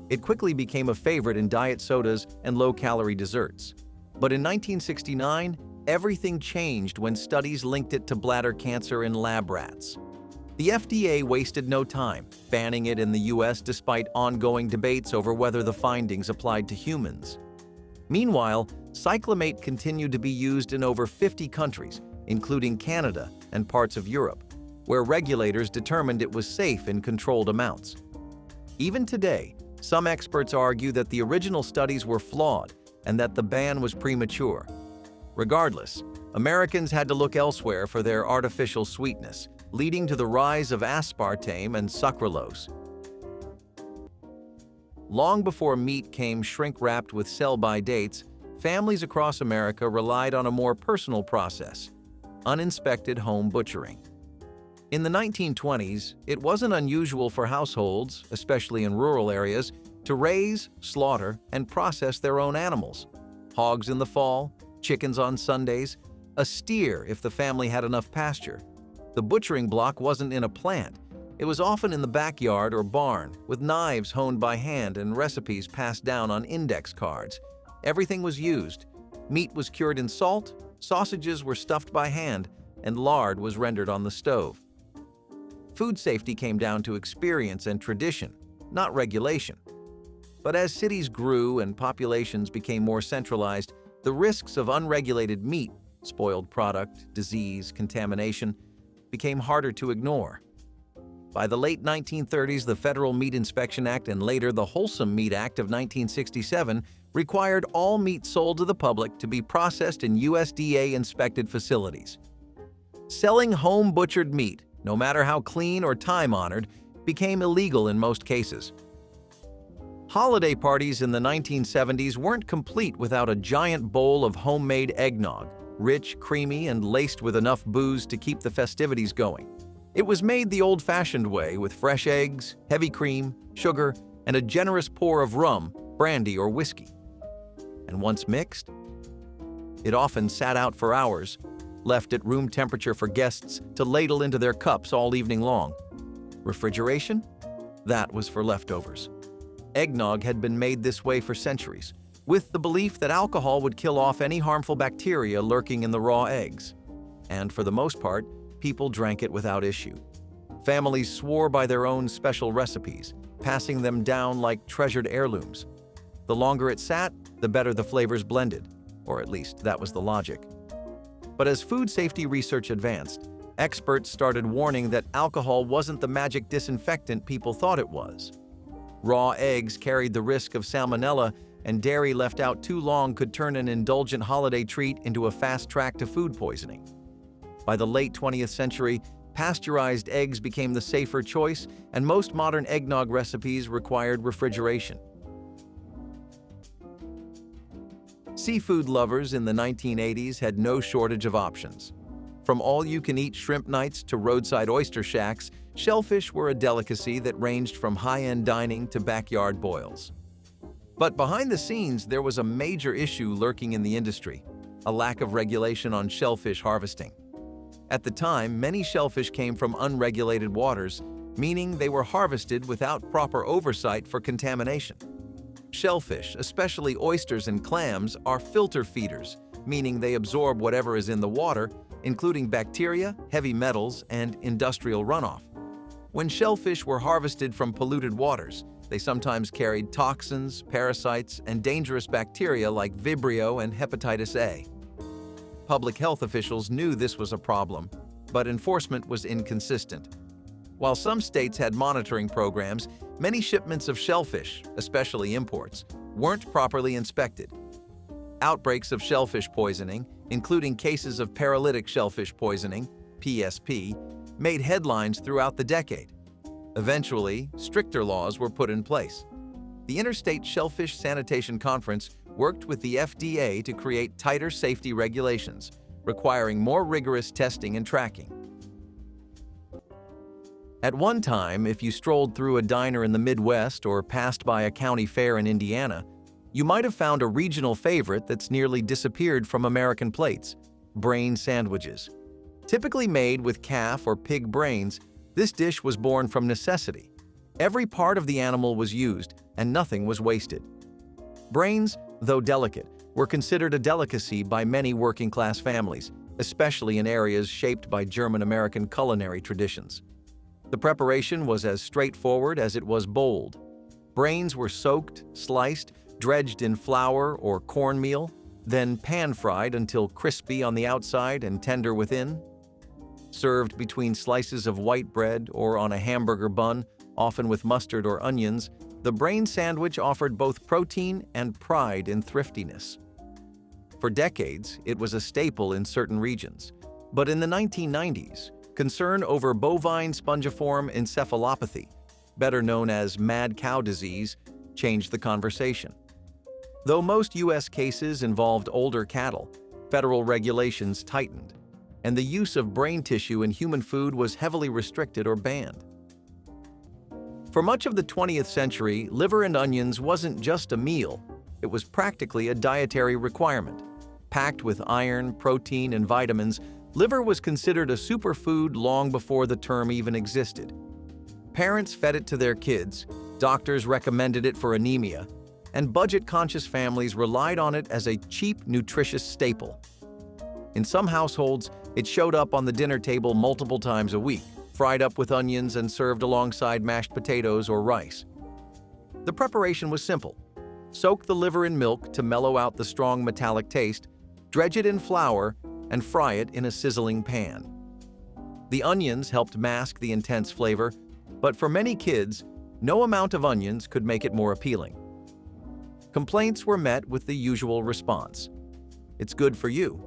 It quickly became a favorite in diet sodas and low-calorie desserts. But in 1969, everything changed when studies linked it to bladder cancer in lab rats. The FDA wasted no time, banning it in the US despite ongoing debates over whether the findings applied to humans. Meanwhile, cyclamate continued to be used in over 50 countries, including Canada and parts of Europe, where regulators determined it was safe in controlled amounts. Even today, some experts argue that the original studies were flawed and that the ban was premature. Regardless, Americans had to look elsewhere for their artificial sweetness, leading to the rise of aspartame and sucralose. Long before meat came shrink-wrapped with sell-by dates, families across America relied on a more personal process: uninspected home butchering. In the 1920s, it wasn't unusual for households, especially in rural areas, to raise, slaughter, and process their own animals. Hogs in the fall, chickens on Sundays, a steer if the family had enough pasture. The butchering block wasn't in a plant. It was often in the backyard or barn, with knives honed by hand and recipes passed down on index cards. Everything was used. Meat was cured in salt, sausages were stuffed by hand, and lard was rendered on the stove. Food safety came down to experience and tradition, not regulation. But as cities grew and populations became more centralized, the risks of unregulated meat, spoiled product, disease, contamination, became harder to ignore. By the late 1930s, the Federal Meat Inspection Act and later the Wholesome Meat Act of 1967 required all meat sold to the public to be processed in USDA-inspected facilities. Selling home-butchered meat, no matter how clean or time-honored, became illegal in most cases. Holiday parties in the 1970s weren't complete without a giant bowl of homemade eggnog, rich, creamy, and laced with enough booze to keep the festivities going. It was made the old-fashioned way with fresh eggs, heavy cream, sugar, and a generous pour of rum, brandy, or whiskey. And once mixed, it often sat out for hours, left at room temperature for guests to ladle into their cups all evening long. Refrigeration? That was for leftovers. Eggnog had been made this way for centuries, with the belief that alcohol would kill off any harmful bacteria lurking in the raw eggs. And for the most part, people drank it without issue. Families swore by their own special recipes, passing them down like treasured heirlooms. The longer it sat, the better the flavors blended, or at least that was the logic. But as food safety research advanced, experts started warning that alcohol wasn't the magic disinfectant people thought it was. Raw eggs carried the risk of salmonella, and dairy left out too long could turn an indulgent holiday treat into a fast track to food poisoning. By the late 20th century, pasteurized eggs became the safer choice, and most modern eggnog recipes required refrigeration. Seafood lovers in the 1980s had no shortage of options. From all-you-can-eat shrimp nights to roadside oyster shacks, shellfish were a delicacy that ranged from high-end dining to backyard boils. But behind the scenes, there was a major issue lurking in the industry: a lack of regulation on shellfish harvesting. At the time, many shellfish came from unregulated waters, meaning they were harvested without proper oversight for contamination. Shellfish, especially oysters and clams, are filter feeders, meaning they absorb whatever is in the water, including bacteria, heavy metals, and industrial runoff. When shellfish were harvested from polluted waters, they sometimes carried toxins, parasites, and dangerous bacteria like Vibrio and hepatitis A. Public health officials knew this was a problem, but enforcement was inconsistent. While some states had monitoring programs, many shipments of shellfish, especially imports, weren't properly inspected. Outbreaks of shellfish poisoning, including cases of paralytic shellfish poisoning, PSP, made headlines throughout the decade. Eventually, stricter laws were put in place. The Interstate Shellfish Sanitation Conference worked with the FDA to create tighter safety regulations, requiring more rigorous testing and tracking. At one time, if you strolled through a diner in the Midwest or passed by a county fair in Indiana, you might have found a regional favorite that's nearly disappeared from American plates: brain sandwiches. Typically made with calf or pig brains, this dish was born from necessity. Every part of the animal was used, and nothing was wasted. Brains, though delicate, were considered a delicacy by many working-class families, especially in areas shaped by German-American culinary traditions. The preparation was as straightforward as it was bold. Brains were soaked, sliced, dredged in flour or cornmeal, then pan-fried until crispy on the outside and tender within. Served between slices of white bread or on a hamburger bun, often with mustard or onions, the brain sandwich offered both protein and pride in thriftiness. For decades, it was a staple in certain regions. But in the 1990s, concern over bovine spongiform encephalopathy, better known as mad cow disease, changed the conversation. Though most U.S. cases involved older cattle, federal regulations tightened, and the use of brain tissue in human food was heavily restricted or banned. For much of the 20th century, liver and onions wasn't just a meal, it was practically a dietary requirement. Packed with iron, protein, and vitamins, liver was considered a superfood long before the term even existed. Parents fed it to their kids, doctors recommended it for anemia, and budget-conscious families relied on it as a cheap, nutritious staple. In some households, it showed up on the dinner table multiple times a week, fried up with onions and served alongside mashed potatoes or rice. The preparation was simple. Soak the liver in milk to mellow out the strong metallic taste, dredge it in flour, and fry it in a sizzling pan. The onions helped mask the intense flavor, but for many kids, no amount of onions could make it more appealing. Complaints were met with the usual response: "It's good for you."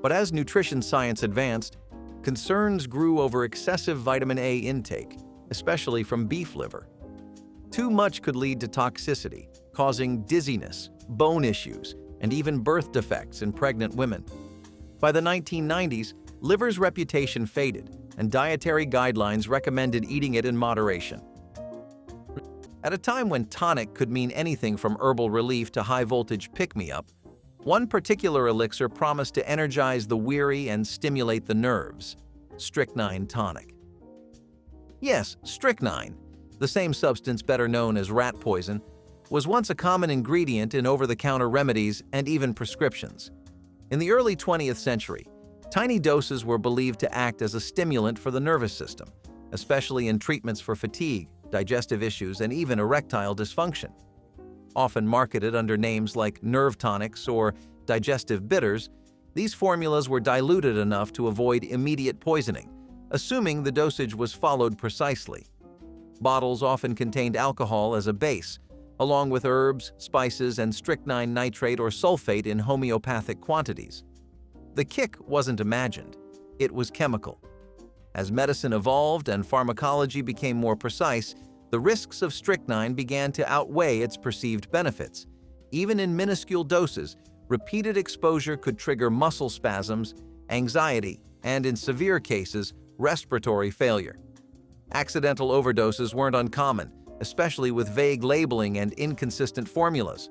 But as nutrition science advanced, concerns grew over excessive vitamin A intake, especially from beef liver. Too much could lead to toxicity, causing dizziness, bone issues, and even birth defects in pregnant women. By the 1990s, liver's reputation faded, and dietary guidelines recommended eating it in moderation. At a time when tonic could mean anything from herbal relief to high-voltage pick-me-up, one particular elixir promised to energize the weary and stimulate the nerves: strychnine tonic. Yes, strychnine, the same substance better known as rat poison, was once a common ingredient in over-the-counter remedies and even prescriptions. In the early 20th century, tiny doses were believed to act as a stimulant for the nervous system, especially in treatments for fatigue, digestive issues, and even erectile dysfunction. Often marketed under names like nerve tonics or digestive bitters, These formulas were diluted enough to avoid immediate poisoning, assuming the dosage was followed precisely. Bottles often contained alcohol as a base, along with herbs, spices, and strychnine nitrate or sulfate in homeopathic quantities. The kick wasn't imagined, it was chemical. As medicine evolved and pharmacology became more precise, the risks of strychnine began to outweigh its perceived benefits. Even in minuscule doses, repeated exposure could trigger muscle spasms, anxiety, and in severe cases, respiratory failure. Accidental overdoses weren't uncommon, especially with vague labeling and inconsistent formulas.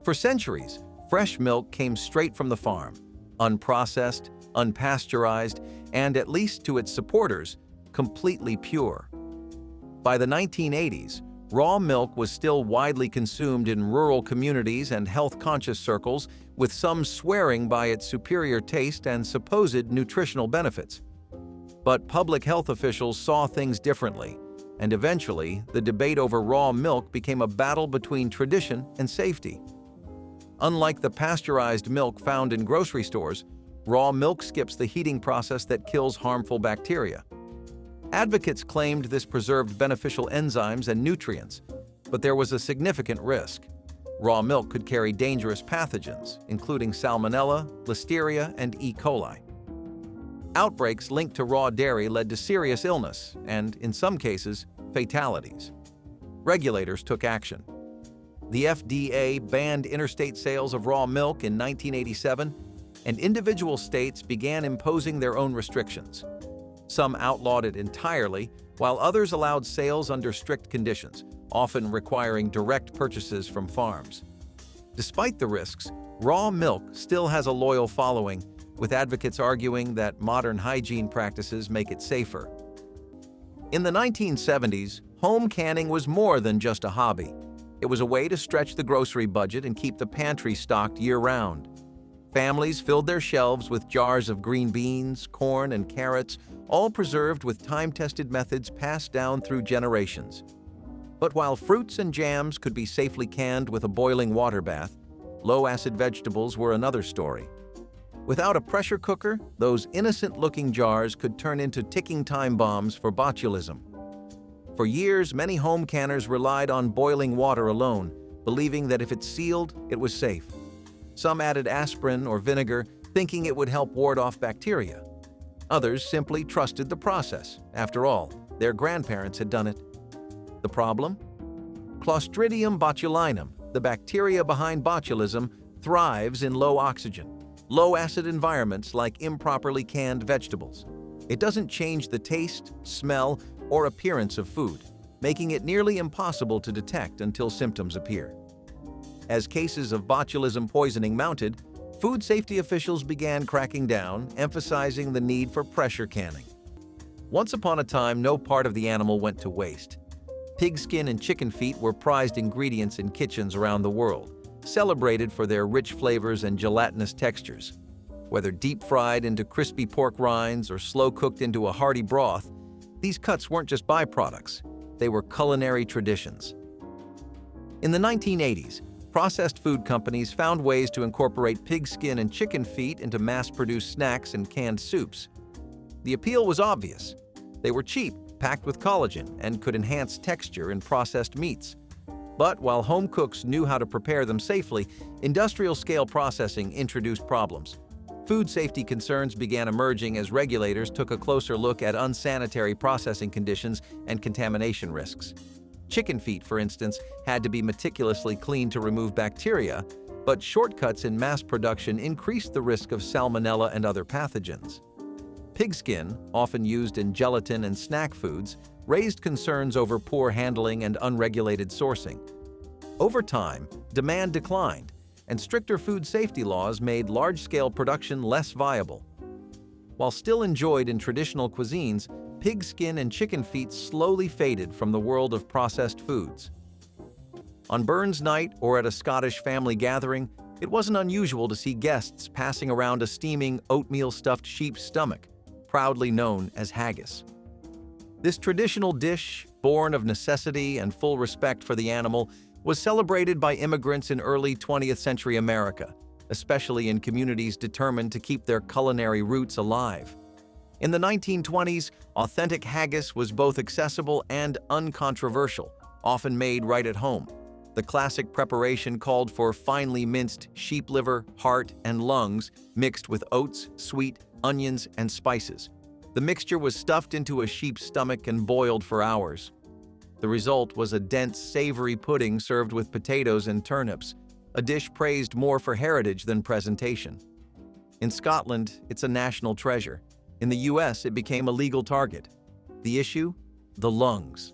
For centuries, fresh milk came straight from the farm, unprocessed, unpasteurized, and, at least to its supporters, completely pure. By the 1980s, raw milk was still widely consumed in rural communities and health-conscious circles, with some swearing by its superior taste and supposed nutritional benefits. But public health officials saw things differently, and eventually, the debate over raw milk became a battle between tradition and safety. Unlike the pasteurized milk found in grocery stores, raw milk skips the heating process that kills harmful bacteria. Advocates claimed this preserved beneficial enzymes and nutrients, but there was a significant risk. Raw milk could carry dangerous pathogens, including Salmonella, Listeria, and E. coli. Outbreaks linked to raw dairy led to serious illness and, in some cases, fatalities. Regulators took action. The FDA banned interstate sales of raw milk in 1987, and individual states began imposing their own restrictions. Some outlawed it entirely, while others allowed sales under strict conditions, often requiring direct purchases from farms. Despite the risks, raw milk still has a loyal following, with advocates arguing that modern hygiene practices make it safer. In the 1970s, home canning was more than just a hobby. It was a way to stretch the grocery budget and keep the pantry stocked year-round. Families filled their shelves with jars of green beans, corn, and carrots, all preserved with time-tested methods passed down through generations. But while fruits and jams could be safely canned with a boiling water bath, low-acid vegetables were another story. Without a pressure cooker, those innocent-looking jars could turn into ticking time bombs for botulism. For years, many home canners relied on boiling water alone, believing that if it sealed, it was safe. Some added aspirin or vinegar, thinking it would help ward off bacteria. Others simply trusted the process. After all, their grandparents had done it. The problem? Clostridium botulinum, the bacteria behind botulism, thrives in low oxygen, low-acid environments like improperly canned vegetables. It doesn't change the taste, smell, or appearance of food, making it nearly impossible to detect until symptoms appear. As cases of botulism poisoning mounted, food safety officials began cracking down, emphasizing the need for pressure canning. Once upon a time, no part of the animal went to waste. Pig skin and chicken feet were prized ingredients in kitchens around the world, celebrated for their rich flavors and gelatinous textures. Whether deep-fried into crispy pork rinds or slow-cooked into a hearty broth, these cuts weren't just byproducts, they were culinary traditions. In the 1980s, processed food companies found ways to incorporate pig skin and chicken feet into mass-produced snacks and canned soups. The appeal was obvious. They were cheap, packed with collagen, and could enhance texture in processed meats. But while home cooks knew how to prepare them safely, industrial-scale processing introduced problems. Food safety concerns began emerging as regulators took a closer look at unsanitary processing conditions and contamination risks. Chicken feet, for instance, had to be meticulously cleaned to remove bacteria, but shortcuts in mass production increased the risk of salmonella and other pathogens. Pig skin, often used in gelatin and snack foods, raised concerns over poor handling and unregulated sourcing. Over time, demand declined, and stricter food safety laws made large-scale production less viable. While still enjoyed in traditional cuisines, pig skin and chicken feet slowly faded from the world of processed foods. On Burns Night or at a Scottish family gathering, it wasn't unusual to see guests passing around a steaming oatmeal-stuffed sheep's stomach, proudly known as haggis. This traditional dish, born of necessity and full respect for the animal, was celebrated by immigrants in early 20th century America, especially in communities determined to keep their culinary roots alive. In the 1920s, authentic haggis was both accessible and uncontroversial, often made right at home. The classic preparation called for finely minced sheep liver, heart, and lungs mixed with oats, sweet, onions, and spices. The mixture was stuffed into a sheep's stomach and boiled for hours. The result was a dense, savory pudding served with potatoes and turnips, a dish praised more for heritage than presentation. In Scotland, it's a national treasure. In the US, it became a legal target. The issue? The lungs.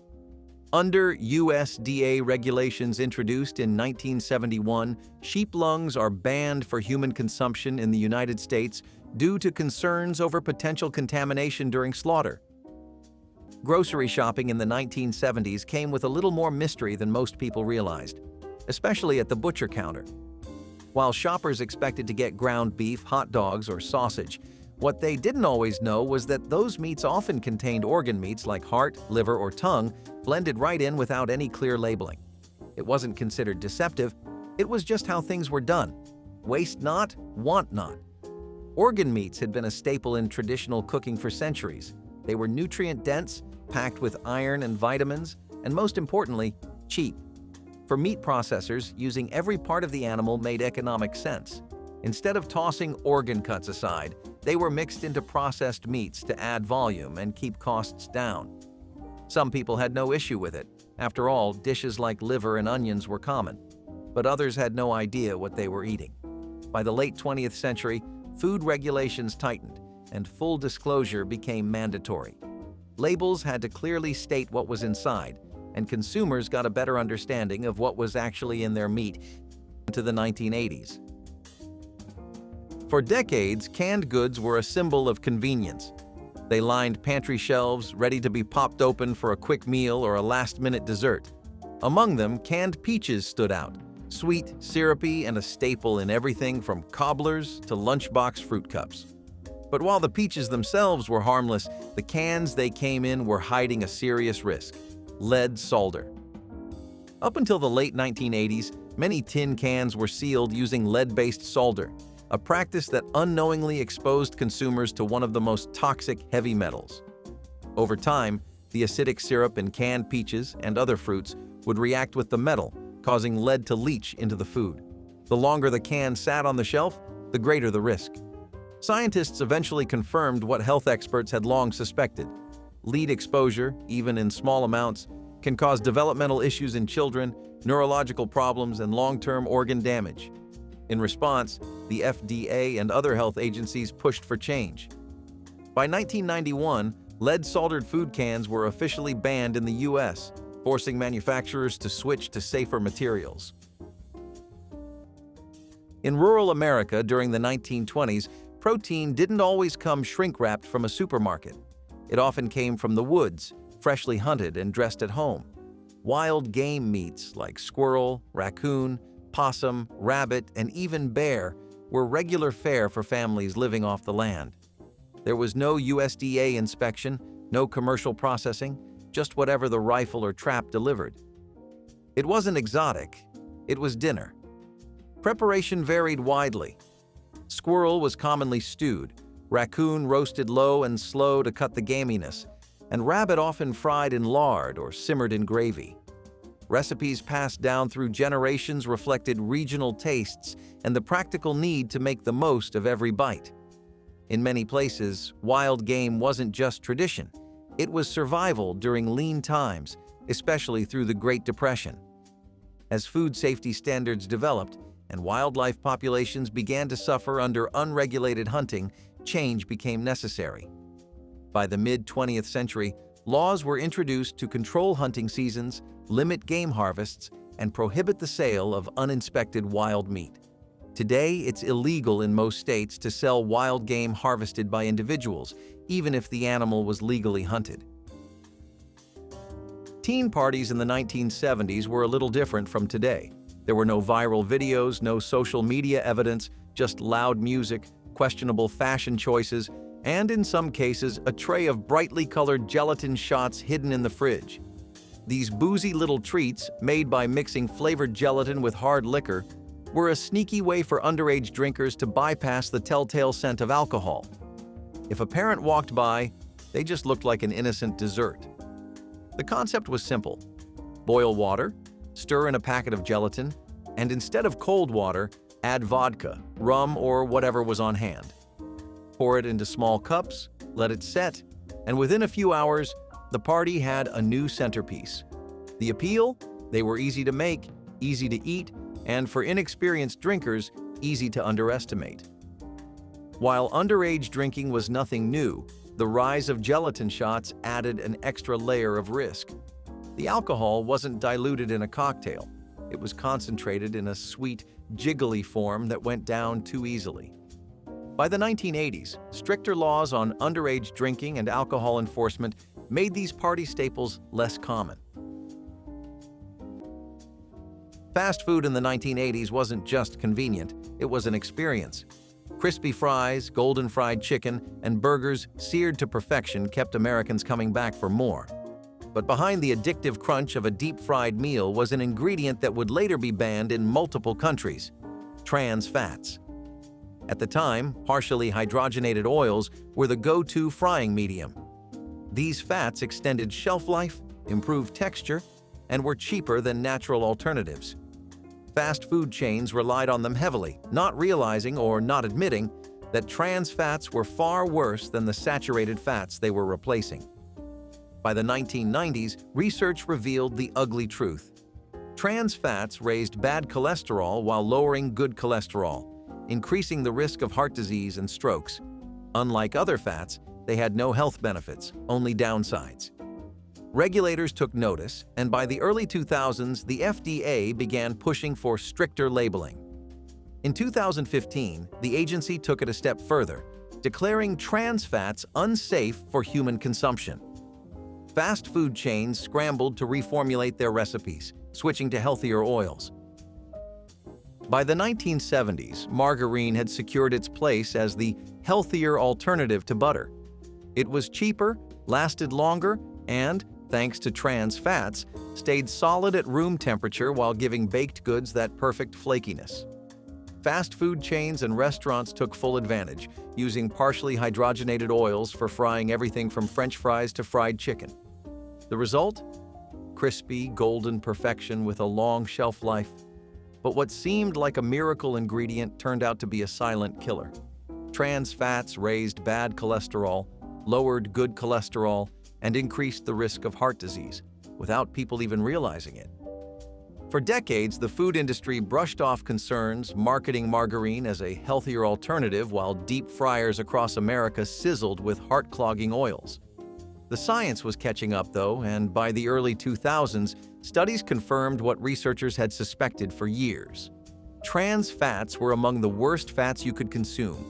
Under USDA regulations introduced in 1971, sheep lungs are banned for human consumption in the United States due to concerns over potential contamination during slaughter. Grocery shopping in the 1970s came with a little more mystery than most people realized, especially at the butcher counter. While shoppers expected to get ground beef, hot dogs, or sausage, what they didn't always know was that those meats often contained organ meats like heart, liver, or tongue, blended right in without any clear labeling. It wasn't considered deceptive, it was just how things were done. Waste not, want not. Organ meats had been a staple in traditional cooking for centuries. They were nutrient-dense, packed with iron and vitamins, and most importantly, cheap. For meat processors, using every part of the animal made economic sense. Instead of tossing organ cuts aside, they were mixed into processed meats to add volume and keep costs down. Some people had no issue with it. After all, dishes like liver and onions were common. But others had no idea what they were eating. By the late 20th century, food regulations tightened, and full disclosure became mandatory. Labels had to clearly state what was inside, and consumers got a better understanding of what was actually in their meat into the 1980s. For decades, canned goods were a symbol of convenience. They lined pantry shelves, ready to be popped open for a quick meal or a last-minute dessert. Among them, canned peaches stood out, sweet, syrupy, and a staple in everything from cobblers to lunchbox fruit cups. But while the peaches themselves were harmless, the cans they came in were hiding a serious risk: lead solder. Up until the late 1980s, many tin cans were sealed using lead-based solder, a practice that unknowingly exposed consumers to one of the most toxic heavy metals. Over time, the acidic syrup in canned peaches and other fruits would react with the metal, causing lead to leach into the food. The longer the can sat on the shelf, the greater the risk. Scientists eventually confirmed what health experts had long suspected. Lead exposure, even in small amounts, can cause developmental issues in children, neurological problems, and long-term organ damage. In response, the FDA and other health agencies pushed for change. By 1991, lead-soldered food cans were officially banned in the US, forcing manufacturers to switch to safer materials. In rural America during the 1920s, protein didn't always come shrink-wrapped from a supermarket. It often came from the woods, freshly hunted and dressed at home. Wild game meats like squirrel, raccoon, possum, rabbit, and even bear were regular fare for families living off the land. There was no USDA inspection, no commercial processing, just whatever the rifle or trap delivered. It wasn't exotic, it was dinner. Preparation varied widely. Squirrel was commonly stewed, raccoon roasted low and slow to cut the gaminess, and rabbit often fried in lard or simmered in gravy. Recipes passed down through generations reflected regional tastes and the practical need to make the most of every bite. In many places, wild game wasn't just tradition. It was survival during lean times, especially through the Great Depression. As food safety standards developed and wildlife populations began to suffer under unregulated hunting, change became necessary. By the mid-20th century, laws were introduced to control hunting seasons, limit game harvests, and prohibit the sale of uninspected wild meat. Today, it's illegal in most states to sell wild game harvested by individuals, even if the animal was legally hunted. Teen parties in the 1970s were a little different from today. There were no viral videos, no social media evidence, just loud music, questionable fashion choices, and in some cases, a tray of brightly colored gelatin shots hidden in the fridge. These boozy little treats, made by mixing flavored gelatin with hard liquor, were a sneaky way for underage drinkers to bypass the telltale scent of alcohol. If a parent walked by, they just looked like an innocent dessert. The concept was simple. Boil water, stir in a packet of gelatin, and instead of cold water, add vodka, rum, or whatever was on hand. Pour it into small cups, let it set, and within a few hours, the party had a new centerpiece. The appeal? They were easy to make, easy to eat, and for inexperienced drinkers, easy to underestimate. While underage drinking was nothing new, the rise of gelatin shots added an extra layer of risk. The alcohol wasn't diluted in a cocktail. It was concentrated in a sweet, jiggly form that went down too easily. By the 1980s, stricter laws on underage drinking and alcohol enforcement made these party staples less common. Fast food in the 1980s wasn't just convenient, it was an experience. Crispy fries, golden fried chicken, and burgers seared to perfection kept Americans coming back for more. But behind the addictive crunch of a deep-fried meal was an ingredient that would later be banned in multiple countries: trans fats. At the time, partially hydrogenated oils were the go-to frying medium. These fats extended shelf life, improved texture, and were cheaper than natural alternatives. Fast food chains relied on them heavily, not realizing or not admitting that trans fats were far worse than the saturated fats they were replacing. By the 1990s, research revealed the ugly truth. Trans fats raised bad cholesterol while lowering good cholesterol, increasing the risk of heart disease and strokes. Unlike other fats, they had no health benefits, only downsides. Regulators took notice, and by the early 2000s, the FDA began pushing for stricter labeling. In 2015, the agency took it a step further, declaring trans fats unsafe for human consumption. Fast food chains scrambled to reformulate their recipes, switching to healthier oils. By the 1970s, margarine had secured its place as the healthier alternative to butter. It was cheaper, lasted longer, and, thanks to trans fats, stayed solid at room temperature while giving baked goods that perfect flakiness. Fast food chains and restaurants took full advantage, using partially hydrogenated oils for frying everything from French fries to fried chicken. The result? Crispy, golden perfection with a long shelf life. But what seemed like a miracle ingredient turned out to be a silent killer. Trans fats raised bad cholesterol, lowered good cholesterol, and increased the risk of heart disease, without people even realizing it. For decades, the food industry brushed off concerns, marketing margarine as a healthier alternative while deep fryers across America sizzled with heart-clogging oils. The science was catching up, though, and by the early 2000s, studies confirmed what researchers had suspected for years. Trans fats were among the worst fats you could consume.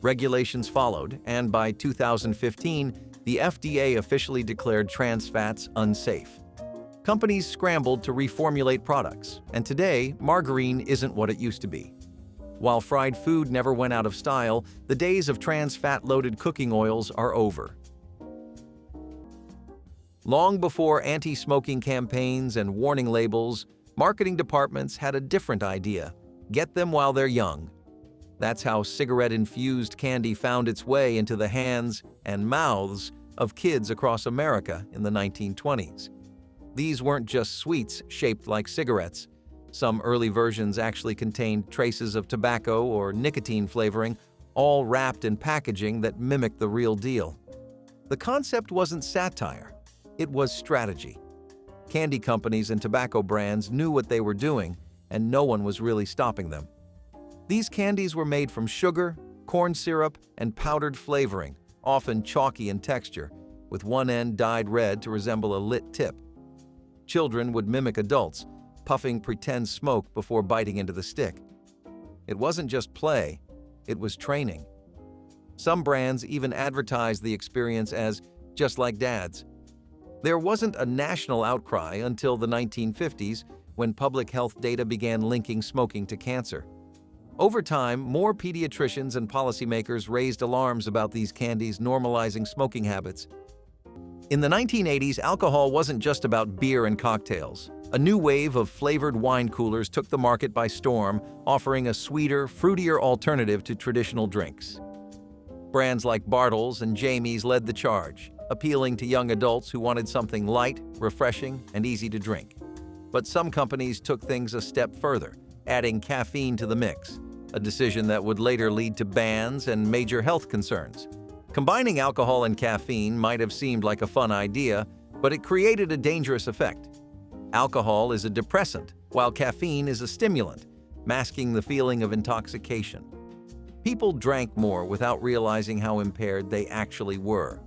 Regulations followed, and by 2015, the FDA officially declared trans fats unsafe. Companies scrambled to reformulate products, and today, margarine isn't what it used to be. While fried food never went out of style, the days of trans fat-loaded cooking oils are over. Long before anti-smoking campaigns and warning labels, marketing departments had a different idea: get them while they're young. That's how cigarette-infused candy found its way into the hands and mouths of kids across America in the 1920s. These weren't just sweets shaped like cigarettes. Some early versions actually contained traces of tobacco or nicotine flavoring, all wrapped in packaging that mimicked the real deal. The concept wasn't satire, it was strategy. Candy companies and tobacco brands knew what they were doing, and no one was really stopping them. These candies were made from sugar, corn syrup, and powdered flavoring, often chalky in texture, with one end dyed red to resemble a lit tip. Children would mimic adults, puffing pretend smoke before biting into the stick. It wasn't just play, it was training. Some brands even advertised the experience as just like Dad's. There wasn't a national outcry until the 1950s, when public health data began linking smoking to cancer. Over time, more pediatricians and policymakers raised alarms about these candies normalizing smoking habits. In the 1980s, alcohol wasn't just about beer and cocktails. A new wave of flavored wine coolers took the market by storm, offering a sweeter, fruitier alternative to traditional drinks. Brands like Bartles and Jamie's led the charge, appealing to young adults who wanted something light, refreshing, and easy to drink. But some companies took things a step further, adding caffeine to the mix, a decision that would later lead to bans and major health concerns. Combining alcohol and caffeine might have seemed like a fun idea, but it created a dangerous effect. Alcohol is a depressant, while caffeine is a stimulant, masking the feeling of intoxication. People drank more without realizing how impaired they actually were.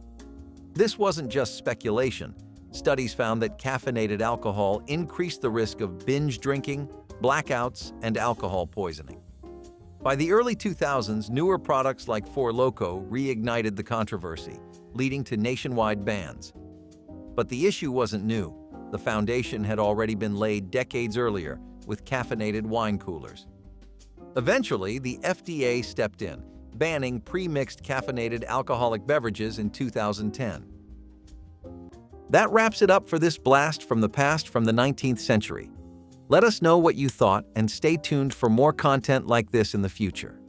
This wasn't just speculation. Studies found that caffeinated alcohol increased the risk of binge drinking, blackouts, and alcohol poisoning. By the early 2000s, newer products like Four Loko reignited the controversy, leading to nationwide bans. But the issue wasn't new. The foundation had already been laid decades earlier with caffeinated wine coolers. Eventually, the FDA stepped in, banning pre-mixed caffeinated alcoholic beverages in 2010. That wraps it up for this blast from the past from the 19th century. Let us know what you thought and stay tuned for more content like this in the future.